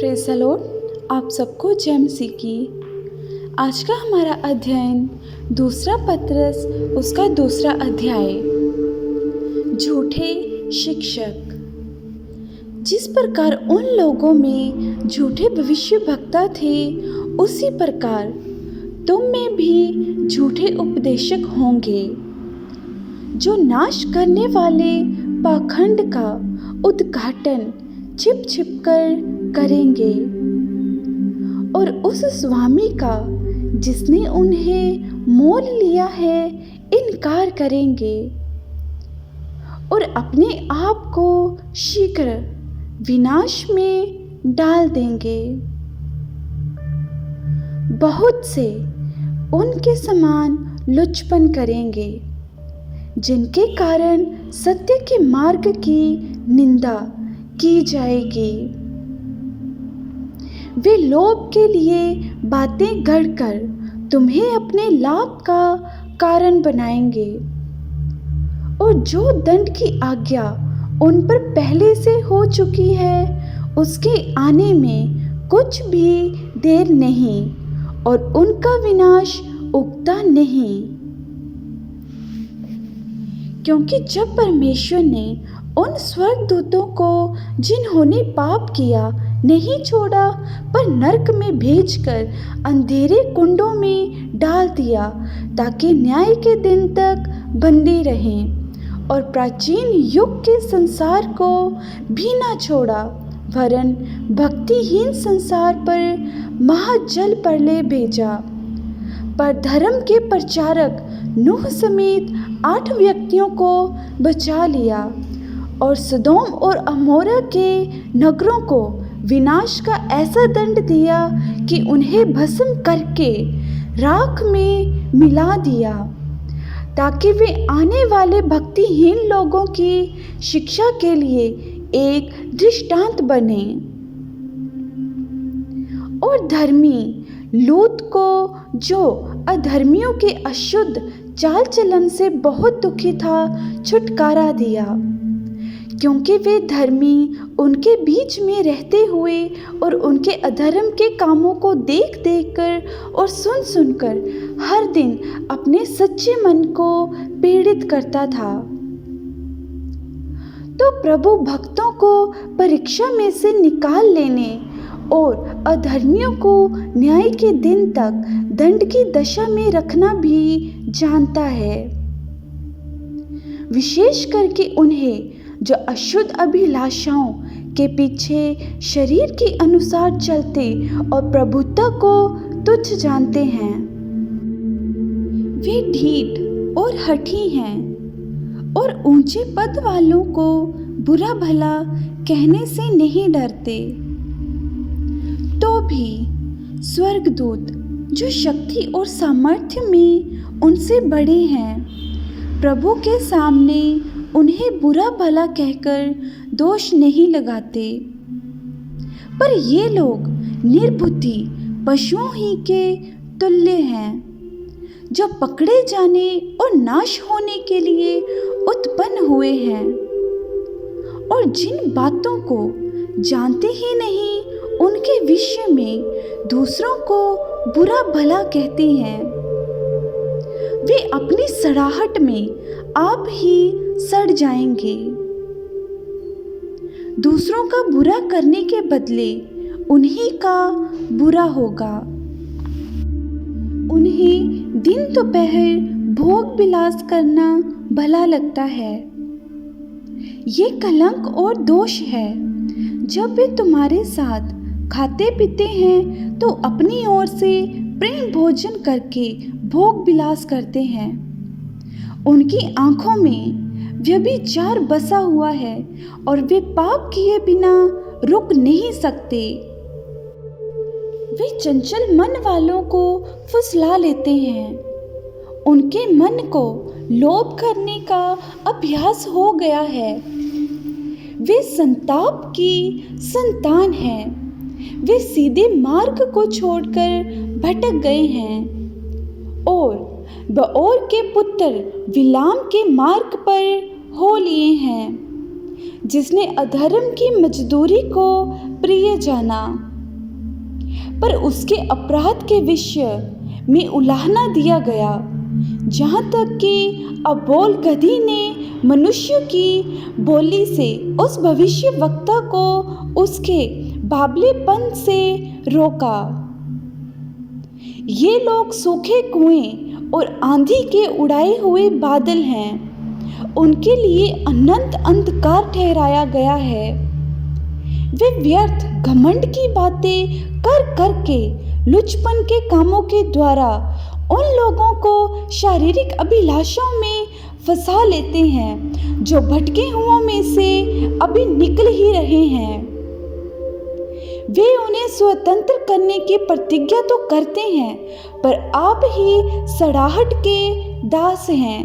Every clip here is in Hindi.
Praise the Lord. आप सबको जय मसीह की। आज का हमारा अध्ययन दूसरा पतरस उसका दूसरा अध्याय, झूठे शिक्षक। जिस प्रकार उन लोगों में झूठे भविष्यवक्ता थे, उसी प्रकार तुम में भी झूठे उपदेशक होंगे, जो नाश करने वाले पाखंड का उद्घाटन छिप छिप कर करेंगे और उस स्वामी का जिसने उन्हें मोल लिया है इनकार करेंगे और अपने आप को शीघ्र विनाश में डाल देंगे। बहुत से उनके समान लुचपन करेंगे, जिनके कारण सत्य के मार्ग की निंदा की जाएगी। वे लोभ के लिए बातें गढ़कर तुम्हें अपने लाभ का कारण बनाएंगे और जो दंड की आज्ञा उन पर पहले से हो चुकी है, उसके आने में कुछ भी देर नहीं और उनका विनाश उगता नहीं। क्योंकि जब परमेश्वर ने उन स्वर्गदूतों को जिन्होंने पाप किया नहीं छोड़ा, पर नरक में भेजकर अंधेरे कुंडों में डाल दिया, ताकि न्याय के दिन तक बंदी रहें, और प्राचीन युग के संसार को भी ना छोड़ा, वरन भक्तिहीन संसार पर महाजल प्रलय भेजा। पर धर्म के प्रचारक नूह समेत 8 व्यक्तियों को बचा लिया और सदोम और अमोरा के नगरों को विनाश का ऐसा दंड दिया कि उन्हें भस्म करके राख में मिला दिया, ताकि वे आने वाले भक्तिहीन लोगों की शिक्षा के लिए एक दृष्टांत बने। और धर्मी लूत को, जो अधर्मियों के अशुद्ध चाल चलन से बहुत दुखी था, छुटकारा दिया, क्योंकि वे धर्मी उनके बीच में रहते हुए और उनके अधर्म के कामों को देख देख कर और सुन सुनकर हर दिन अपने सच्चे मन को पीड़ित करता था। तो प्रभु भक्तों को परीक्षा में से निकाल लेने और अधर्मियों को न्याय के दिन तक दंड की दशा में रखना भी जानता है, विशेष करके उन्हें जो अशुद्ध अभिलाषाओं के पीछे शरीर के अनुसार चलते और प्रभुता को तुच्छ जानते हैं। वे ढीठ और हठी हैं और ऊंचे पद वालों को बुरा भला कहने से नहीं डरते। तो भी स्वर्गदूत जो शक्ति और सामर्थ्य में उनसे बड़े हैं, प्रभु के सामने उन्हें बुरा भला कहकर दोष नहीं लगाते। पर ये लोग निर्बुद्धि पशुओं ही के तुल्य हैं, जो पकड़े जाने और नाश होने के लिए उत्पन्न हुए हैं, और जिन बातों को जानते ही नहीं, उनके विषय में दूसरों को बुरा भला कहते हैं। वे अपनी सड़ाहट में आप ही सड़ जाएंगे। दूसरों का बुरा करने के बदले उन्हीं का बुरा होगा। उन्हें दिन दोपहर भोग विलास करना भला लगता है। ये कलंक और दोष है जब वे तुम्हारे साथ खाते पीते हैं तो अपनी ओर से प्रेम भोजन करके भोग विलास करते हैं। उनकी आंखों में व्यभिचार बसा हुआ है और वे पाप किए बिना रुक नहीं सकते। वे चंचल मन वालों को फुसला लेते हैं। उनके मन को लोभ करने का अभ्यास हो गया है। वे संताप की संतान हैं। वे सीधे मार्ग को छोड़कर भटक गए हैं और बओर के पुत्र विलाम के मार्ग पर हो लिए हैं, जिसने अधर्म की मजदूरी को प्रिय जाना पर उसके अपराध के विषय में उलाहना दिया गया, जहाँ तक कि अबोल गधी ने मनुष्य की बोली से उस भविष्यवक्ता को उसके बावलेपन से रोका। ये लोग सूखे कुएं और आंधी के उड़ाए हुए बादल हैं। उनके लिए अनंत अंधकार ठहराया गया है। वे व्यर्थ घमंड की बातें कर कर के लुचपन के कामों के द्वारा उन लोगों को शारीरिक अभिलाषाओं में फंसा लेते हैं जो भटके हुओं में से अभी निकल ही रहे हैं। वे उन्हें स्वतंत्र करने की प्रतिज्ञा तो करते हैं, पर आप ही सड़ाहट के दास हैं,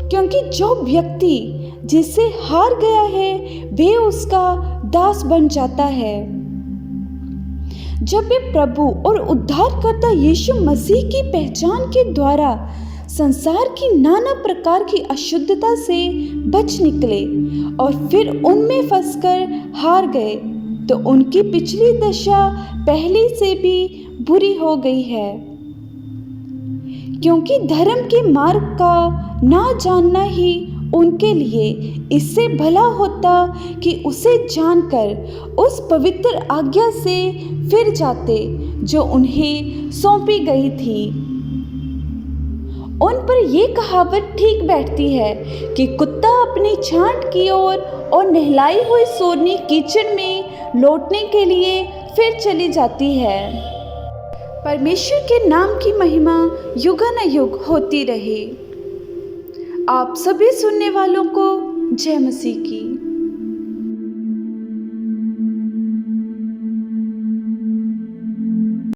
क्योंकि जो व्यक्ति जिससे हार गया है वे उसका दास बन जाता है। जब वे प्रभु और उद्धारकर्ता यीशु मसीह की पहचान के द्वारा संसार की नाना प्रकार की अशुद्धता से बच निकले और फिर उनमें फंसकर हार गए, तो उनकी पिछली दशा पहले से भी बुरी हो गई है। क्योंकि धर्म के मार्ग का ना जानना ही उनके लिए इससे भला होता कि उसे जानकर उस पवित्र आज्ञा से फिर जाते जो उन्हें सौंपी गई थी। उन पर यह कहावत ठीक बैठती है कि कुत्ता अपनी छांट की ओर और नहलाई हुई सोरनी कीचड़ में लौटने के लिए फिर चली जाती है। परमेश्वर के नाम की महिमा युगानुयुग होती रहे। आप सभी सुनने वालों को जय मसीह की।